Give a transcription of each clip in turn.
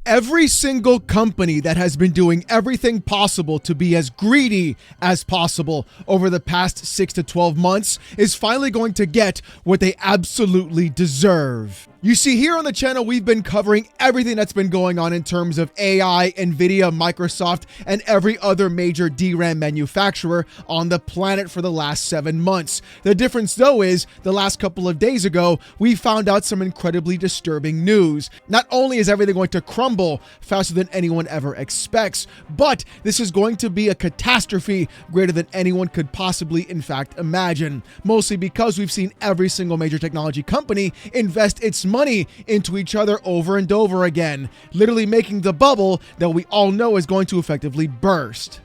Every single company that has been doing everything possible to be as greedy as possible over the past 6 to 12 months is finally going to get what they absolutely deserve. You see, here on the channel, we've been covering everything that's been going on in terms of AI, Nvidia, Microsoft, and every other major DRAM manufacturer on the planet for the last 7 months. The difference, though, is the last couple of days ago, we found out some incredibly disturbing news. Not only is everything going to crumble faster than anyone ever expects, but this is going to be a catastrophe greater than anyone could possibly, in fact, imagine. Mostly because we've seen every single major technology company invest its money into each other over and over again, literally making the bubble that we all know is going to effectively burst.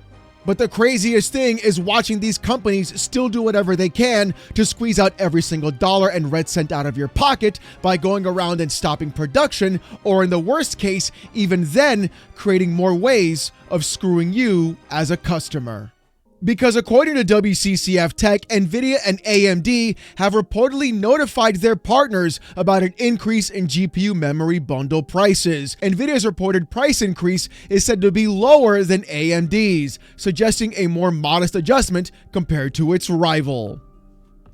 But the craziest thing is watching these companies still do whatever they can to squeeze out every single dollar and red cent out of your pocket by going around and stopping production, or in the worst case, even then, creating more ways of screwing you as a customer. Because according to WCCF Tech, Nvidia and AMD have reportedly notified their partners about an increase in GPU memory bundle prices. Nvidia's reported price increase is said to be lower than AMD's, suggesting a more modest adjustment compared to its rival.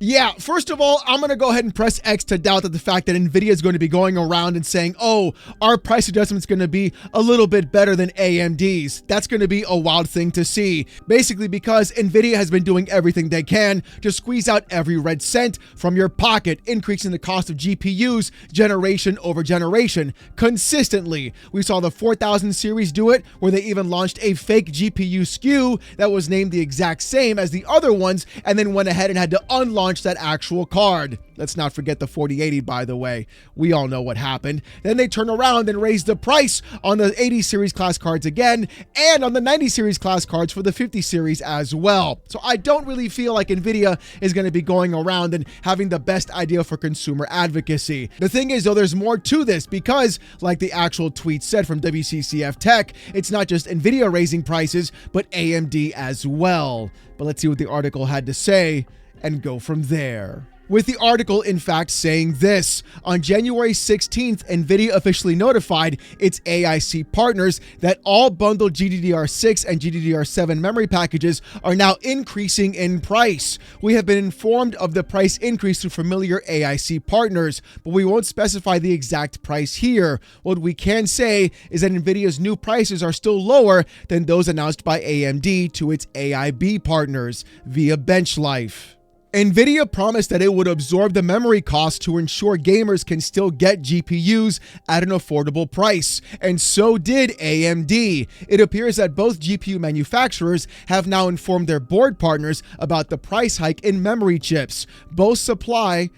Yeah, first of all, I'm going to go ahead and press X to doubt that the fact that Nvidia is going to be going around and saying, oh, our price adjustment is going to be a little bit better than AMD's. That's going to be a wild thing to see. Basically because Nvidia has been doing everything they can to squeeze out every red cent from your pocket, increasing the cost of GPUs generation over generation consistently. We saw the 4000 series do it, where they even launched a fake GPU SKU that was named the exact same as the other ones, and then went ahead and had to unlaunch that actual card. Let's not forget the 4080, by the way. We all know what happened. Then they turn around and raise the price on the 80 series class cards again, and on the 90 series class cards for the 50 series as well. So I don't really feel like Nvidia is going to be going around and having the best idea for consumer advocacy. The thing is, though, there's more to this because, like the actual tweet said from WCCF Tech, it's not just Nvidia raising prices, but AMD as well. But let's see what the article had to say and go from there. With the article, in fact, saying this: on January 16th, Nvidia officially notified its AIC partners that all bundled GDDR6 and GDDR7 memory packages are now increasing in price. We have been informed of the price increase through familiar AIC partners, but we won't specify the exact price here. What we can say is that Nvidia's new prices are still lower than those announced by AMD to its AIB partners via BenchLife. Nvidia promised that it would absorb the memory costs to ensure gamers can still get GPUs at an affordable price, and so did AMD. It appears that both GPU manufacturers have now informed their board partners about the price hike in memory chips. Both supply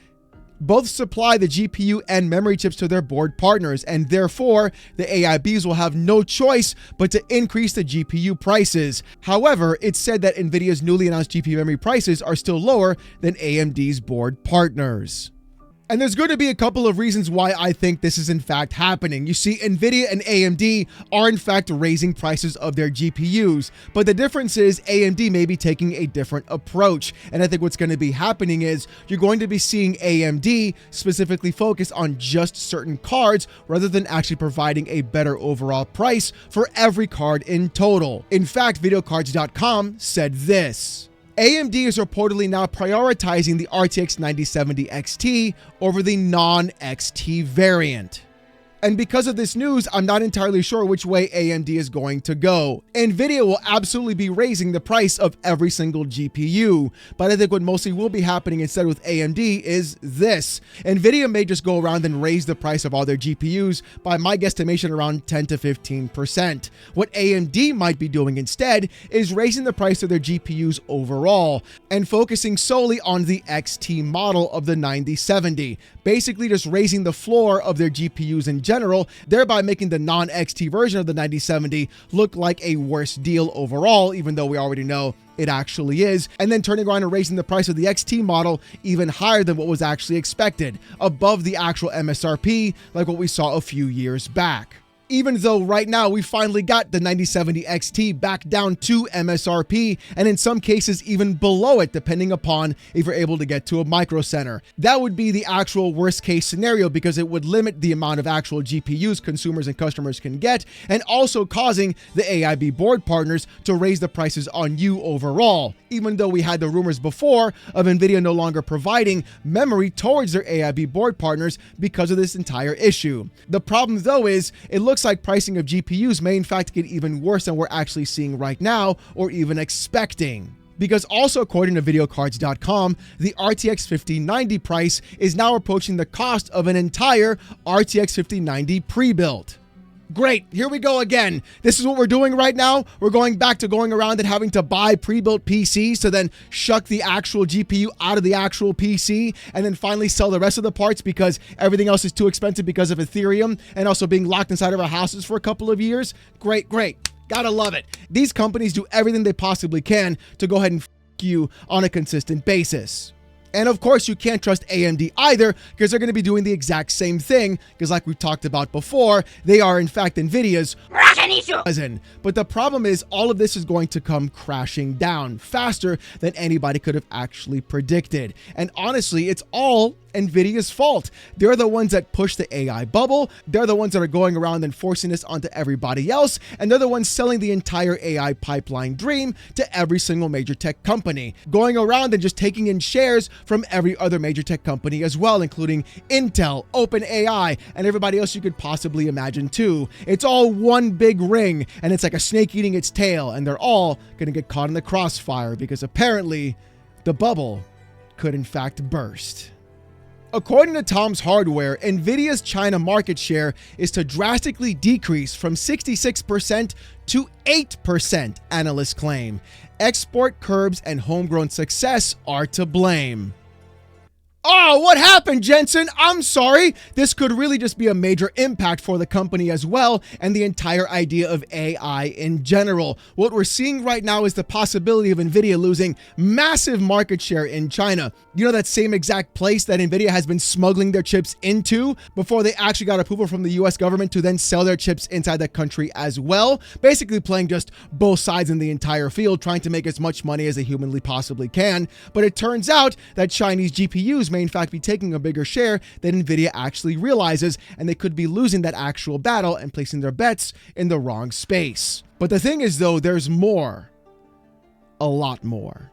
the GPU and memory chips to their board partners, and therefore the AIBs will have no choice but to increase the GPU prices. However, it's said that Nvidia's newly announced GPU memory prices are still lower than AMD's board partners. And there's going to be a couple of reasons why I think this is in fact happening. You see, Nvidia and AMD are in fact raising prices of their GPUs, but the difference is AMD may be taking a different approach. And I think what's going to be happening is you're going to be seeing AMD specifically focus on just certain cards rather than actually providing a better overall price for every card in total. In fact, videocards.com said this: AMD is reportedly now prioritizing the RTX 9070 XT over the non-XT variant. And because of this news, I'm not entirely sure which way AMD is going to go. Nvidia will absolutely be raising the price of every single GPU, but I think what mostly will be happening instead with AMD is this: Nvidia may just go around and raise the price of all their GPUs by my guesstimation around 10 to 15%. What AMD might be doing instead is raising the price of their GPUs overall and focusing solely on the XT model of the 9070, basically just raising the floor of their GPUs in general, thereby making the non-XT version of the 9070 look like a worse deal overall, even though we already know it actually is, and then turning around and raising the price of the XT model even higher than what was actually expected, above the actual MSRP, like what we saw a few years back. Even though right now we finally got the 9070 XT back down to MSRP, and in some cases even below it, depending upon if you're able to get to a Micro Center. That would be the actual worst case scenario because it would limit the amount of actual GPUs consumers and customers can get, and also causing the AIB board partners to raise the prices on you overall, even though we had the rumors before of NVIDIA no longer providing memory towards their AIB board partners because of this entire issue. The problem though is it looks like pricing of GPUs may in fact get even worse than we're actually seeing right now or even expecting. Because also according to videocards.com, the RTX 5090 price is now approaching the cost of an entire RTX 5090 pre-built. Great, here we go again. This is what we're doing right now. We're going back to going around and having to buy pre-built PCs to then shuck the actual GPU out of the actual PC and then finally sell the rest of the parts because everything else is too expensive because of Ethereum and also being locked inside of our houses for a couple of years. Great, great. Gotta love it. These companies do everything they possibly can to go ahead and f you on a consistent basis. And of course, you can't trust AMD either because they're going to be doing the exact same thing because like we talked about before, they are in fact NVIDIA's cousin. But the problem is all of this is going to come crashing down faster than anybody could have actually predicted. And honestly, it's all NVIDIA's fault. They're the ones that push the AI bubble. They're the ones that are going around and forcing this onto everybody else. And they're the ones selling the entire AI pipeline dream to every single major tech company, going around and just taking in shares from every other major tech company as well, including Intel, OpenAI, and everybody else you could possibly imagine too. It's all one big ring, and it's like a snake eating its tail, and they're all going to get caught in the crossfire because apparently the bubble could in fact burst. According to Tom's Hardware, NVIDIA's China market share is to drastically decrease from 66% to 8%, analysts claim. Export curbs and homegrown success are to blame. Oh, what happened, Jensen? I'm sorry. This could really just be a major impact for the company as well and the entire idea of AI in general. What we're seeing right now is the possibility of NVIDIA losing massive market share in China. You know, that same exact place that NVIDIA has been smuggling their chips into before they actually got approval from the US government to then sell their chips inside that country as well. Basically playing just both sides in the entire field, trying to make as much money as they humanly possibly can. But it turns out that Chinese GPUs may in fact be taking a bigger share than NVIDIA actually realizes, and they could be losing that actual battle and placing their bets in the wrong space. But the thing is though, there's more. A lot more.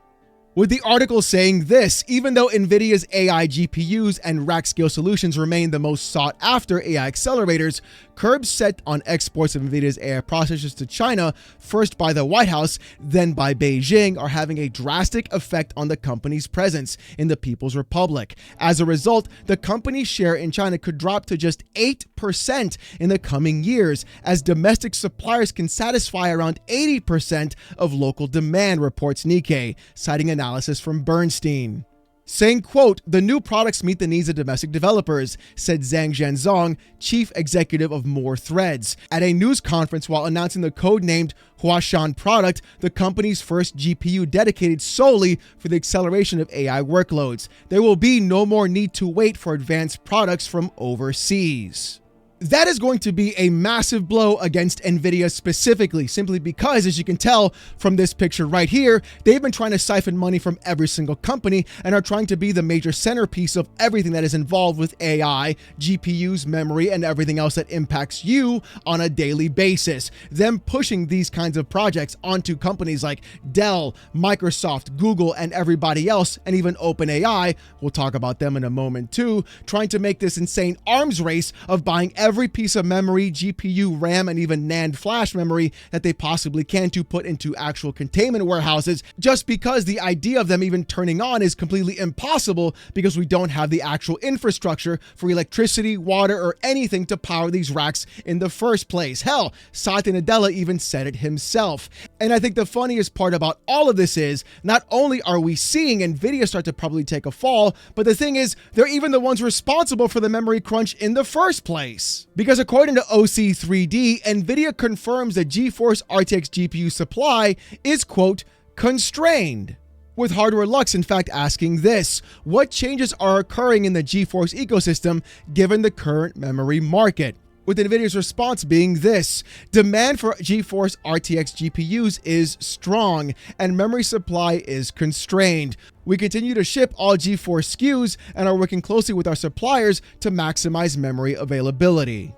With the article saying this, even though NVIDIA's AI GPUs and rack scale solutions remain the most sought after AI accelerators, curbs set on exports of NVIDIA's AI processors to China, first by the White House, then by Beijing, are having a drastic effect on the company's presence in the People's Republic. As a result, the company's share in China could drop to just 8% in the coming years, as domestic suppliers can satisfy around 80% of local demand, reports Nikkei, citing analysis from Bernstein. Saying, quote, "The new products meet the needs of domestic developers," said Zhang Zhenzong, chief executive of More Threads, at a news conference while announcing the code-named Huashan product, the company's first GPU dedicated solely for the acceleration of AI workloads. There will be no more need to wait for advanced products from overseas. That is going to be a massive blow against NVIDIA specifically, simply because, as you can tell from this picture right here, they've been trying to siphon money from every single company and are trying to be the major centerpiece of everything that is involved with AI, GPUs, memory, and everything else that impacts you on a daily basis. Them pushing these kinds of projects onto companies like Dell, Microsoft, Google, and everybody else, and even OpenAI, we'll talk about them in a moment too, trying to make this insane arms race of buying every piece of memory, GPU, RAM, and even NAND flash memory that they possibly can to put into actual containment warehouses, just because the idea of them even turning on is completely impossible because we don't have the actual infrastructure for electricity, water, or anything to power these racks in the first place. Hell, Satya Nadella even said it himself. And I think the funniest part about all of this is, not only are we seeing NVIDIA start to probably take a fall, but the thing is, they're even the ones responsible for the memory crunch in the first place. Because according to OC3D, NVIDIA confirms that GeForce RTX GPU supply is, quote, constrained. With Hardware Lux, in fact, asking this: what changes are occurring in the GeForce ecosystem given the current memory market? with NVIDIA's response being this: demand for GeForce RTX GPUs is strong and memory supply is constrained. We continue to ship all GeForce SKUs and are working closely with our suppliers to maximize memory availability.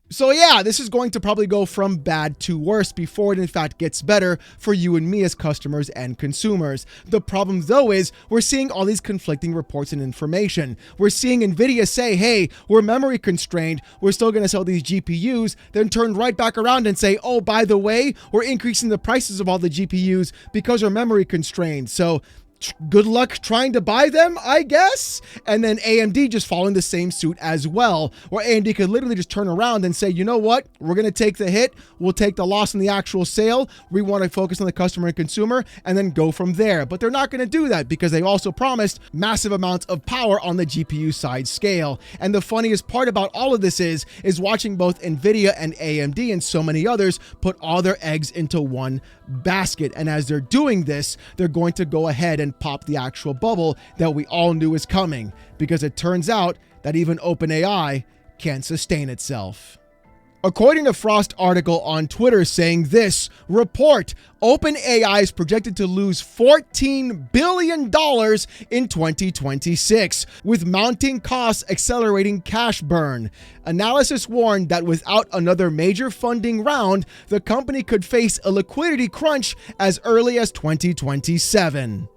So yeah, this is going to probably go from bad to worse before it in fact gets better for you and me as customers and consumers. The problem though is we're seeing all these conflicting reports and information. We're seeing NVIDIA say, hey, we're memory constrained, we're still going to sell these GPUs, then turn right back around and say, oh, by the way, we're increasing the prices of all the GPUs because we're memory constrained. So good luck trying to buy them, I guess. And then AMD just following the same suit as well, where AMD could literally just turn around and say, you know what, we're going to take the hit, we'll take the loss in the actual sale, we want to focus on the customer and consumer, and then go from there. But they're not going to do that because they also promised massive amounts of power on the GPU side scale. And the funniest part about all of this is watching both NVIDIA and AMD and so many others put all their eggs into one basket. And as they're doing this, they're going to go ahead and pop the actual bubble that we all knew was coming, because it turns out that even OpenAI can't sustain itself. According to Frost article on Twitter saying this, report, OpenAI is projected to lose $14 billion in 2026, with mounting costs accelerating cash burn. Analysis warned that without another major funding round, the company could face a liquidity crunch as early as 2027.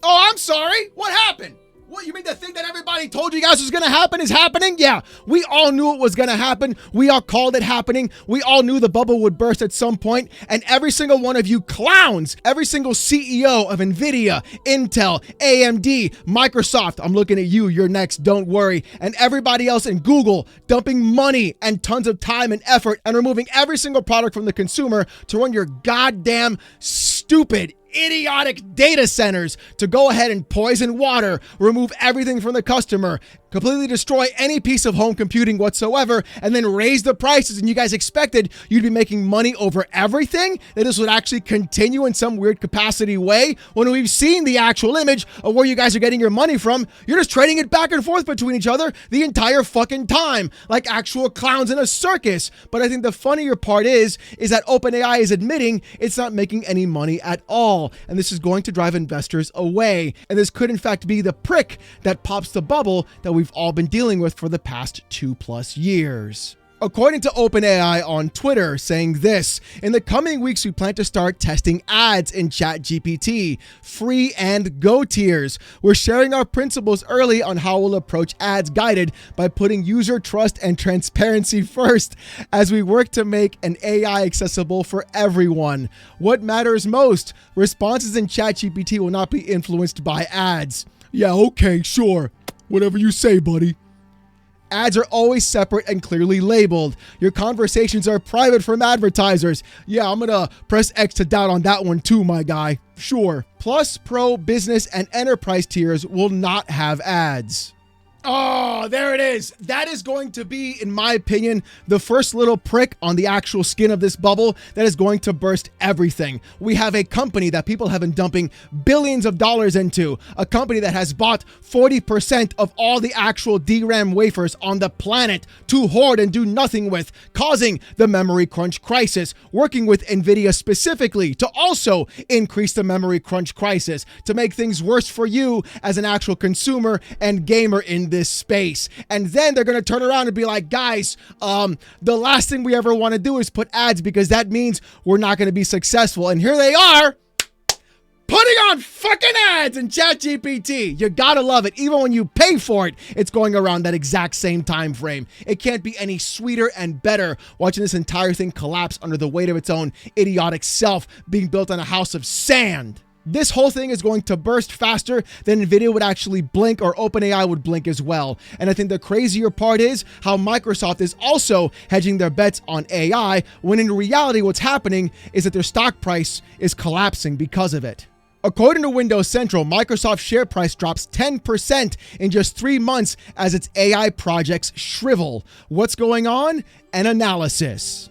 Oh, I'm sorry. What happened? What, you mean the thing that everybody told you guys was going to happen is happening? Yeah, we all knew it was going to happen. We all called it happening. We all knew the bubble would burst at some point. And every single one of you clowns, every single CEO of NVIDIA, Intel, AMD, Microsoft, I'm looking at you, you're next, don't worry. And everybody else in Google dumping money and tons of time and effort and removing every single product from the consumer to run your goddamn stupid, idiotic data centers to go ahead and poison water, remove everything from the customer, completely destroy any piece of home computing whatsoever, and then raise the prices. And you guys expected you'd be making money over everything? That this would actually continue in some weird capacity way? When we've seen the actual image of where you guys are getting your money from, you're just trading it back and forth between each other the entire fucking time, like actual clowns in a circus. But I think the funnier part is that OpenAI is admitting it's not making any money at all. And this is going to drive investors away. And this could in fact be the prick that pops the bubble that we've all been dealing with for the past 2+ years. According to OpenAI on Twitter, saying this, in the coming weeks, we plan to start testing ads in ChatGPT, free and go tiers. We're sharing our principles early on how we'll approach ads, guided by putting user trust and transparency first as we work to make an AI accessible for everyone. What matters most? Responses in ChatGPT will not be influenced by ads. Yeah, okay, sure. Whatever you say, buddy. Ads are always separate and clearly labeled. Your conversations are private from advertisers. Yeah, I'm gonna press X to doubt on that one too, my guy. Sure. Plus, Pro, Business, and Enterprise tiers will not have ads. Oh, there it is. That is going to be, in my opinion, the first little prick on the actual skin of this bubble that is going to burst everything. We have a company that people have been dumping billions of dollars into, a company that has bought 40% of all the actual DRAM wafers on the planet to hoard and do nothing with, causing the memory crunch crisis, working with NVIDIA specifically to also increase the memory crunch crisis, to make things worse for you as an actual consumer and gamer in this space. And then they're going to turn around and be like, guys, the last thing we ever want to do is put ads because that means we're not going to be successful. And here they are putting on fucking ads in ChatGPT. You gotta love it. Even when you pay for it, it's going around that exact same time frame. It can't be any sweeter and better watching this entire thing collapse under the weight of its own idiotic self being built on a house of sand. This whole thing is going to burst faster than NVIDIA would actually blink, or OpenAI would blink as well. And I think the crazier part is how Microsoft is also hedging their bets on AI, when in reality what's happening is that their stock price is collapsing because of it. According to Windows Central, Microsoft's share price drops 10% in just 3 months as its AI projects shrivel. What's going on? An analysis.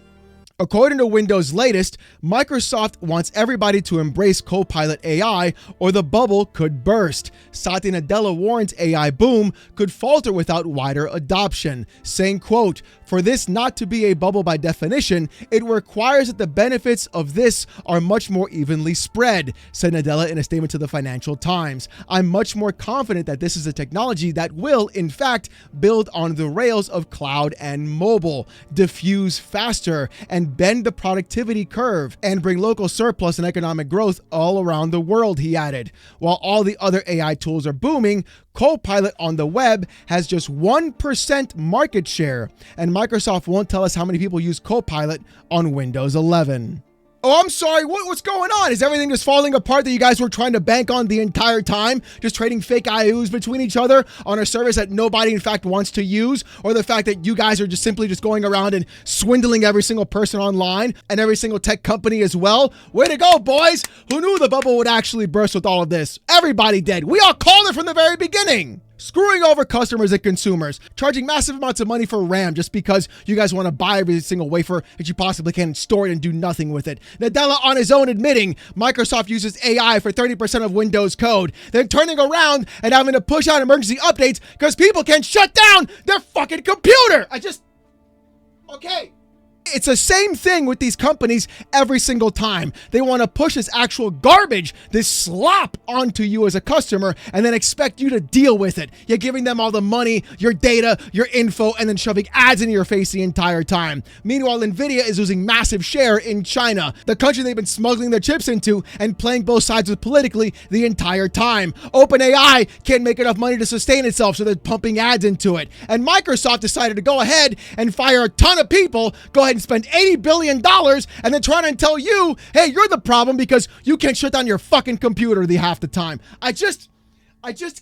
According to Windows' latest, Microsoft wants everybody to embrace Copilot AI or the bubble could burst. Satya Nadella warns AI boom could falter without wider adoption, saying, quote, For this not to be a bubble by definition, it requires that the benefits of this are much more evenly spread, said Nadella in a statement to the Financial Times. I'm much more confident that this is a technology that will, in fact, build on the rails of cloud and mobile, diffuse faster, and bend the productivity curve, and bring local surplus and economic growth all around the world, he added. While all the other AI tools are booming, Copilot on the web has just 1% market share, and Microsoft won't tell us how many people use Copilot on Windows 11. Oh, I'm sorry. What's going on? Is everything just falling apart that you guys were trying to bank on the entire time? Just trading fake IOUs between each other on a service that nobody in fact wants to use? Or the fact that you guys are just simply just going around and swindling every single person online and every single tech company as well? Way to go, boys. Who knew the bubble would actually burst with all of this? Everybody did. We all called it from the very beginning. Screwing over customers and consumers, charging massive amounts of money for RAM just because you guys want to buy every single wafer that you possibly can, store it and do nothing with it. Nadella on his own admitting Microsoft uses AI for 30% of Windows code, then turning around and having to push out emergency updates because people can shut down their fucking computer. Okay. It's the same thing with these companies every single time. They want to push this actual garbage, this slop onto you as a customer and then expect you to deal with it. You're giving them all the money, your data, your info, and then shoving ads into your face the entire time. Meanwhile, Nvidia is losing massive share in China, the country they've been smuggling their chips into and playing both sides with politically the entire time. OpenAI can't make enough money to sustain itself, so they're pumping ads into it. And Microsoft decided to go ahead and fire a ton of people, go ahead and spend $80 billion and then try to tell you, hey, you're the problem because you can't shut down your fucking computer half the time. I just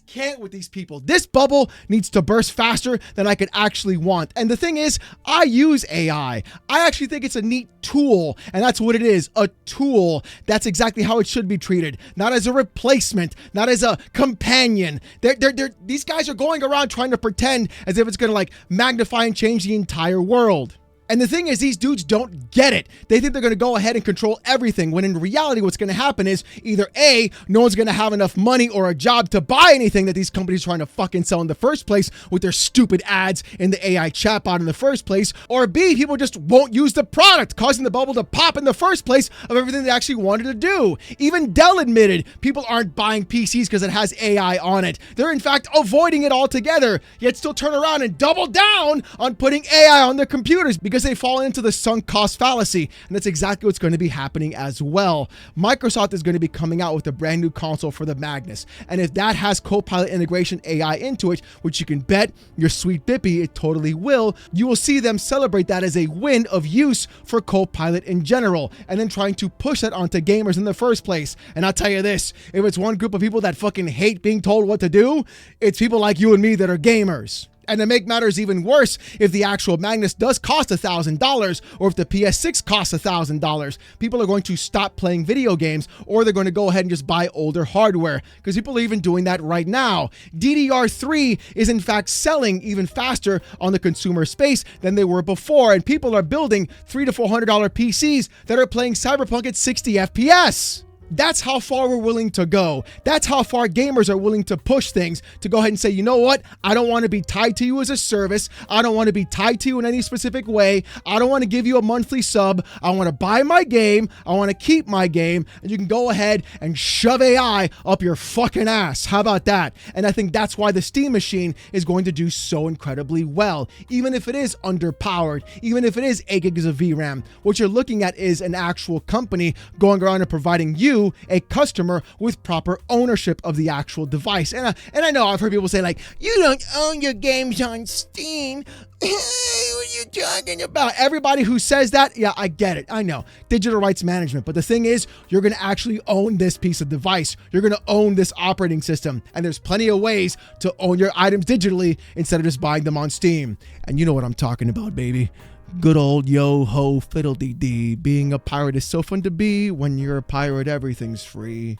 can't with these people. This bubble needs to burst faster than I could actually want. And the thing is, I use AI. I actually think it's a neat tool, and that's what it is, a tool. That's exactly how it should be treated. Not as a replacement, not as a companion. These guys are going around trying to pretend as if it's going to like magnify and change the entire world. And the thing is, these dudes don't get it. They think they're going to go ahead and control everything, when in reality, what's going to happen is either A, no one's going to have enough money or a job to buy anything that these companies are trying to fucking sell in the first place with their stupid ads in the AI chatbot in the first place, or B, people just won't use the product, causing the bubble to pop in the first place of everything they actually wanted to do. Even Dell admitted people aren't buying PCs because it has AI on it. They're in fact avoiding it altogether, yet still turn around and double down on putting AI on their computers because they fall into the sunk cost fallacy, and that's exactly what's going to be happening as well. Microsoft is going to be coming out with a brand new console for the Magnus, and if that has Copilot integration AI into it, which you can bet your sweet bippy it totally will, you will see them celebrate that as a win of use for Copilot in general, and then trying to push that onto gamers in the first place. And I'll tell you this, if it's one group of people that fucking hate being told what to do, it's people like you and me that are gamers. And to make matters even worse, if the actual Magnus does cost $1,000, or if the PS6 costs $1,000, people are going to stop playing video games, or they're going to go ahead and just buy older hardware, because people are even doing that right now. DDR3 is in fact selling even faster on the consumer space than they were before, and people are building $300 to $400 PCs that are playing Cyberpunk at 60 FPS. That's how far we're willing to go. That's how far gamers are willing to push things, to go ahead and say, you know what? I don't want to be tied to you as a service. I don't want to be tied to you in any specific way. I don't want to give you a monthly sub. I want to buy my game. I want to keep my game. And you can go ahead and shove AI up your fucking ass. How about that? And I think that's why the Steam machine is going to do so incredibly well. Even if it is underpowered, even if it is 8 gigs of VRAM, what you're looking at is an actual company going around and providing you, a customer, with proper ownership of the actual device. And I know I've heard people say like, you don't own your games on Steam. What are you talking about? Everybody who says that, yeah, I get it. I know. Digital rights management. But the thing is, you're going to actually own this piece of device. You're going to own this operating system. And there's plenty of ways to own your items digitally instead of just buying them on Steam. And you know what I'm talking about, baby. Good old yo-ho fiddle-dee-dee. Being a pirate is so fun to be. When you're a pirate, everything's free.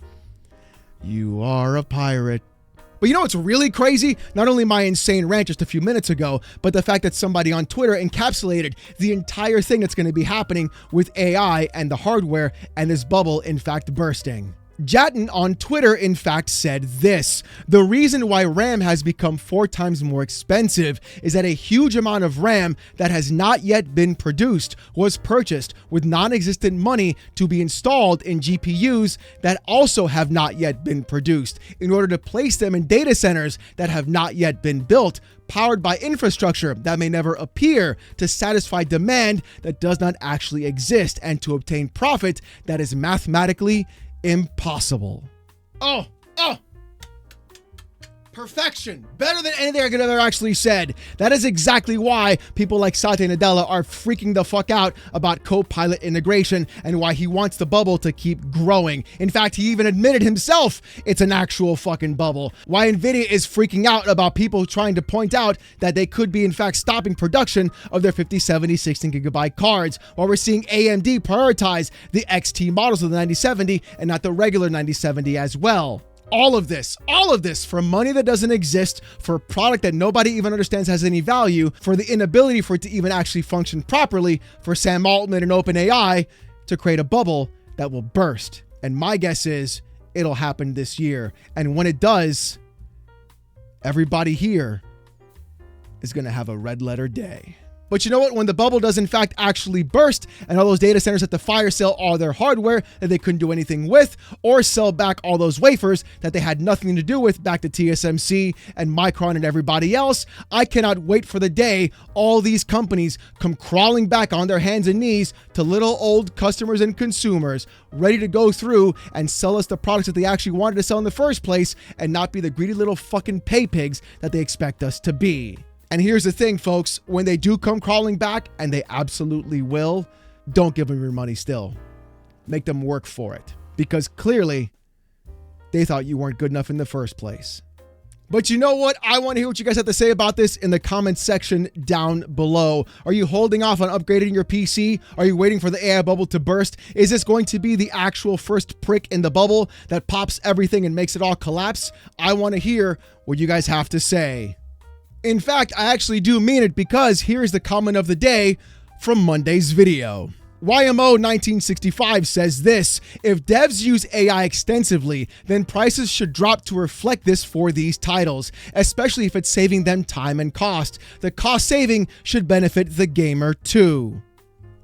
You are a pirate. But you know what's really crazy? Not only my insane rant just a few minutes ago, but the fact that somebody on Twitter encapsulated the entire thing that's going to be happening with AI and the hardware and this bubble, in fact, bursting. Jatin on Twitter, in fact, said this: the reason why RAM has become 4 times more expensive is that a huge amount of RAM that has not yet been produced was purchased with non-existent money to be installed in GPUs that also have not yet been produced in order to place them in data centers that have not yet been built, powered by infrastructure that may never appear, to satisfy demand that does not actually exist and to obtain profit that is mathematically impossible. Oh, perfection. Better than anything I could have ever actually said. That is exactly why people like Satya Nadella are freaking the fuck out about Copilot integration and why he wants the bubble to keep growing. In fact, he even admitted himself it's an actual fucking bubble. Why Nvidia is freaking out about people trying to point out that they could be in fact stopping production of their 50, 70, 16 gigabyte cards, while we're seeing AMD prioritize the XT models of the 9070 and not the regular 9070 as well. All of this for money that doesn't exist, for a product that nobody even understands has any value, for the inability for it to even actually function properly, for Sam Altman and OpenAI to create a bubble that will burst. And my guess is it'll happen this year. And when it does, everybody here is going to have a red letter day. But you know what? When the bubble does in fact actually burst and all those data centers have to fire sale all their hardware that they couldn't do anything with, or sell back all those wafers that they had nothing to do with back to TSMC and Micron and everybody else, I cannot wait for the day all these companies come crawling back on their hands and knees to little old customers and consumers, ready to go through and sell us the products that they actually wanted to sell in the first place and not be the greedy little fucking pay pigs that they expect us to be. And here's the thing, folks, when they do come crawling back, and they absolutely will, don't give them your money still. Make them work for it, because clearly they thought you weren't good enough in the first place. But you know what? I want to hear what you guys have to say about this in the comments section down below. Are you holding off on upgrading your PC? Are you waiting for the AI bubble to burst? Is this going to be the actual first prick in the bubble that pops everything and makes it all collapse? I want to hear what you guys have to say. In fact, I actually do mean it, because here's the comment of the day from Monday's video. YMO1965 says this: if devs use AI extensively, then prices should drop to reflect this for these titles, especially if it's saving them time and cost. The cost saving should benefit the gamer too.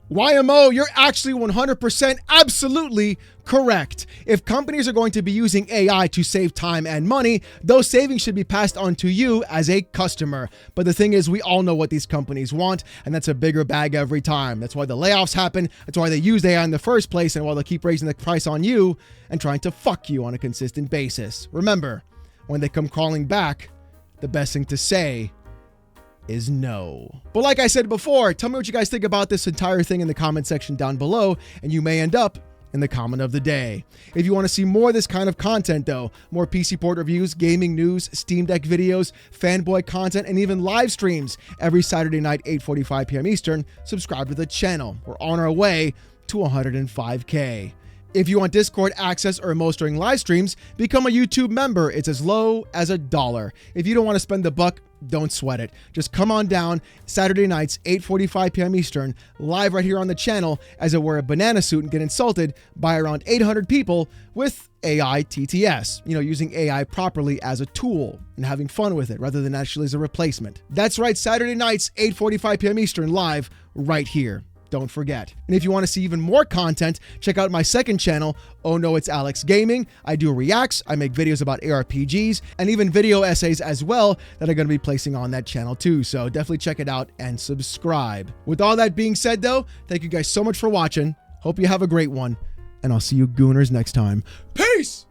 YMO, you're actually 100% absolutely correct. If companies are going to be using AI to save time and money, those savings should be passed on to you as a customer. But the thing is, we all know what these companies want, and that's a bigger bag every time. That's why the layoffs happen. That's why they use AI in the first place, and why they keep raising the price on you and trying to fuck you on a consistent basis. Remember, when they come crawling back, the best thing to say is no. But like I said before, tell me what you guys think about this entire thing in the comment section down below, and you may end up in the comment of the day. If you want to see more of this kind of content though, more PC port reviews, gaming news, Steam Deck videos, fanboy content, and even live streams every Saturday night, 8:45 p.m. Eastern, subscribe to the channel. We're on our way to 105K. If you want Discord access or emotes during live streams, become a YouTube member. It's as low as $1. If you don't want to spend the buck, don't sweat it. Just come on down Saturday nights, 8:45 p.m. Eastern, live right here on the channel as I wear a banana suit and get insulted by around 800 people with AI TTS. You know, using AI properly as a tool and having fun with it rather than actually as a replacement. That's right, Saturday nights, 8:45 p.m. Eastern, live right here. Don't forget. And if you want to see even more content, check out my second channel, Oh No It's Alex Gaming. I do reacts, I make videos about ARPGs, and even video essays as well that I'm going to be placing on that channel too. So definitely check it out and subscribe. With all that being said though, thank you guys so much for watching. Hope you have a great one, and I'll see you gooners next time. Peace!